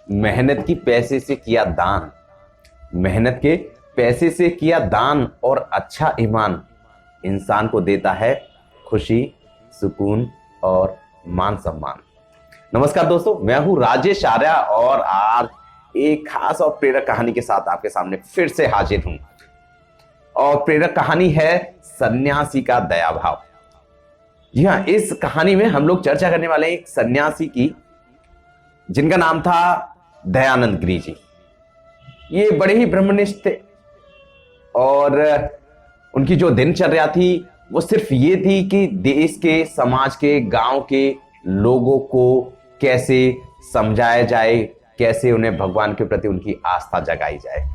मेहनत की पैसे से किया दान, मेहनत के पैसे से किया दान और अच्छा ईमान इंसान को देता है खुशी, सुकून और मान सम्मान। नमस्कार दोस्तों, मैं हूं राजेश आर्या और आज एक खास और प्रेरक कहानी के साथ आपके सामने फिर से हाजिर हूं। और प्रेरक कहानी है सन्यासी का दया भाव। जी हां, इस कहानी में हम लोग चर्चा करने वाले हैं एक सन्यासी की, जिनका नाम था दयानंद गिरी जी। ये बड़े ही ब्रह्मनिष्ठ थे और उनकी जो दिनचर्या थी वो सिर्फ ये थी कि देश के, समाज के, गांव के लोगों को कैसे समझाया जाए, कैसे उन्हें भगवान के प्रति उनकी आस्था जगाई जाए।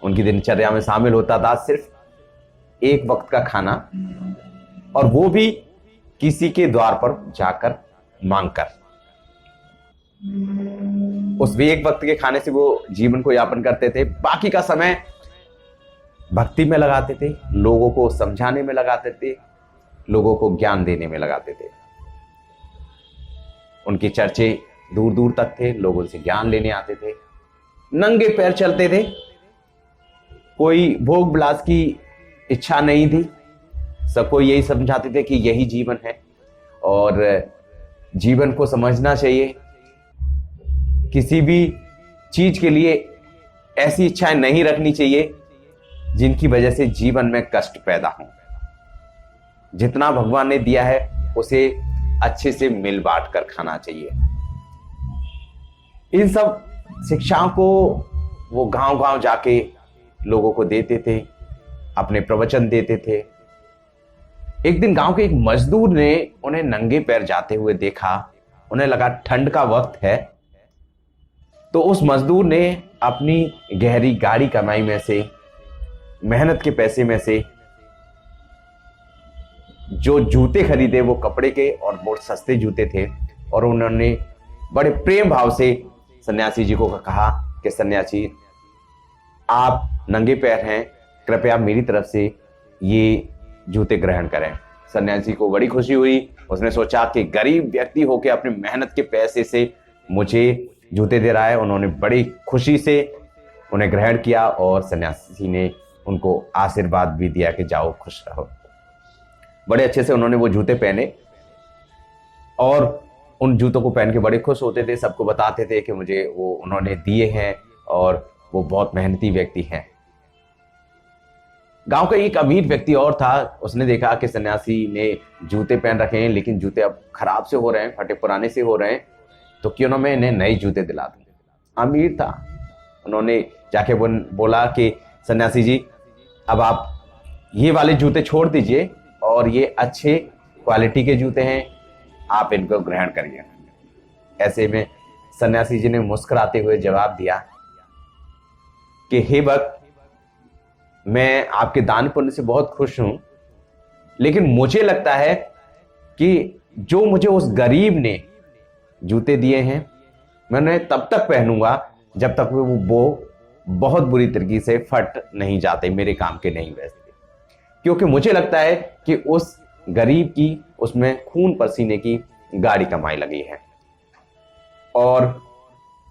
उनकी दिनचर्या में शामिल होता था सिर्फ एक वक्त का खाना, और वो भी किसी के द्वार पर जाकर मांगकर। उस भी एक वक्त के खाने से वो जीवन को यापन करते थे। बाकी का समय भक्ति में लगाते थे, लोगों को समझाने में लगाते थे, लोगों को ज्ञान देने में लगाते थे। उनकी चर्चे दूर दूर तक थे, लोग उनसे ज्ञान लेने आते थे, नंगे पैर चलते थे, कोई भोग विलास की इच्छा नहीं थी। सबको यही समझाते थे कि यही जीवन है और जीवन को समझना चाहिए। किसी भी चीज के लिए ऐसी इच्छाएं नहीं रखनी चाहिए जिनकी वजह से जीवन में कष्ट पैदा हो। जितना भगवान ने दिया है उसे अच्छे से मिल बांट कर खाना चाहिए। इन सब शिक्षाओं को वो गांव गांव जाके लोगों को देते थे, अपने प्रवचन देते थे। एक दिन गांव के एक मजदूर ने उन्हें नंगे पैर जाते हुए देखा। उन्हें लगा ठंड का वक्त है, तो उस मजदूर ने अपनी गहरी गाड़ी कमाई में से, मेहनत के पैसे में से जो जूते खरीदे वो कपड़े के और बहुत सस्ते जूते थे, और उन्होंने बड़े प्रेम भाव से सन्यासी जी को कहा कि सन्यासी, आप नंगे पैर हैं, कृपया मेरी तरफ से ये जूते ग्रहण करें। सन्यासी को बड़ी खुशी हुई। उसने सोचा कि गरीब व्यक्ति होकर अपनी मेहनत के पैसे से मुझे जूते दे रहा है। उन्होंने बड़ी खुशी से उन्हें ग्रहण किया और सन्यासी ने उनको आशीर्वाद भी दिया कि जाओ खुश रहो। बड़े अच्छे से उन्होंने वो जूते पहने और उन जूतों को पहन के बड़े खुश होते थे। सबको बताते थे कि मुझे वो उन्होंने दिए हैं और वो बहुत मेहनती व्यक्ति हैं। गांव का एक अमीर व्यक्ति और था। उसने देखा कि सन्यासी ने जूते पहन रखे हैं, लेकिन जूते अब खराब से हो रहे हैं, फटे पुराने से हो रहे हैं, तो क्यों ना मैं इन्हें नए जूते दिला दूं। अमीर था। उन्होंने जाके बोला कि सन्यासी जी, अब आप ये वाले जूते छोड़ दीजिए और ये अच्छे क्वालिटी के जूते हैं, आप इनको ग्रहण करिए। ऐसे में सन्यासी जी ने मुस्कुराते हुए जवाब दिया कि हे भक्त, मैं आपके दान पुण्य से बहुत खुश हूं, लेकिन मुझे लगता है कि जो मुझे उस गरीब ने जूते दिए हैं, मैं उन्हें तब तक पहनूंगा जब तक वो बहुत बुरी तरीके से फट नहीं जाते, मेरे काम के नहीं बैठते। क्योंकि मुझे लगता है कि उस गरीब की, उसमें खून पसीने की गाड़ी कमाई लगी है और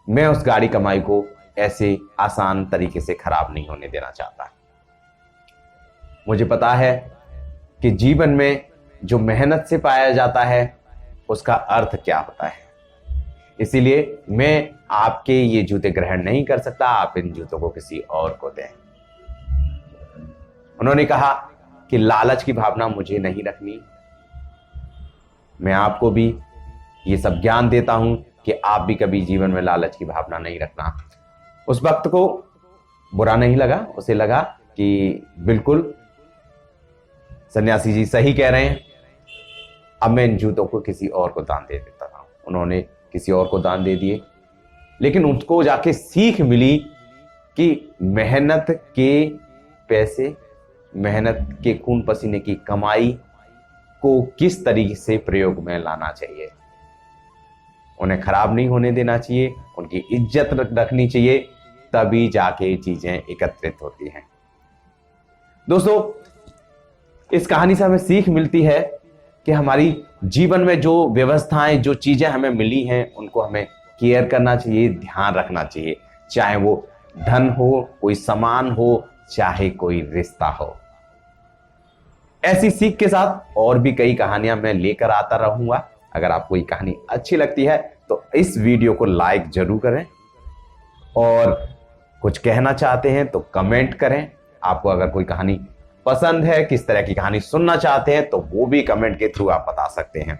मैं उस गाड़ी कमाई को ऐसे आसान तरीके से खराब नहीं होने देना चाहता। मुझे पता है कि जीवन में जो मेहनत से पाया जाता है उसका अर्थ क्या होता है। इसीलिए मैं आपके ये जूते ग्रहण नहीं कर सकता, आप इन जूतों को किसी और को दें। उन्होंने कहा कि लालच की भावना मुझे नहीं रखनी। मैं आपको भी ये सब ज्ञान देता हूं कि आप भी कभी जीवन में लालच की भावना नहीं रखना। उस वक्त को बुरा नहीं लगा। उसे लगा कि बिल्कुल सन्यासी जी सही कह रहे हैं, अब मैं इन जूतों को किसी और को दान दे देता था। उन्होंने किसी और को दान दे दिए, लेकिन उनको जाके सीख मिली कि मेहनत के पैसे, मेहनत के खून पसीने की कमाई को किस तरीके से प्रयोग में लाना चाहिए। उन्हें खराब नहीं होने देना चाहिए, उनकी इज्जत रखनी चाहिए, तभी जाके चीजें एकत्रित होती हैं। दोस्तों, इस कहानी से हमें सीख मिलती है कि हमारी जीवन में जो व्यवस्थाएं, जो चीजें हमें मिली हैं, उनको हमें केयर करना चाहिए, ध्यान रखना चाहिए, चाहे वो धन हो, कोई सामान हो, चाहे कोई रिश्ता हो। ऐसी सीख के साथ और भी कई कहानियां मैं लेकर आता रहूंगा। अगर आपको ये कहानी अच्छी लगती है तो इस वीडियो को लाइक जरूर करें, और कुछ कहना चाहते हैं तो कमेंट करें। आपको अगर कोई कहानी पसंद है, किस तरह की कहानी सुनना चाहते हैं, तो वो भी कमेंट के थ्रू आप बता सकते हैं।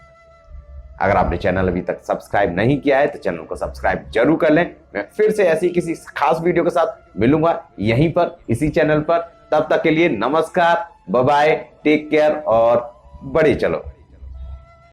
अगर आपने चैनल अभी तक सब्सक्राइब नहीं किया है तो चैनल को सब्सक्राइब जरूर कर लें। मैं फिर से ऐसी किसी खास वीडियो के साथ मिलूंगा यहीं पर, इसी चैनल पर। तब तक के लिए नमस्कार, बाय बाय, टेक केयर और बढ़े चलो।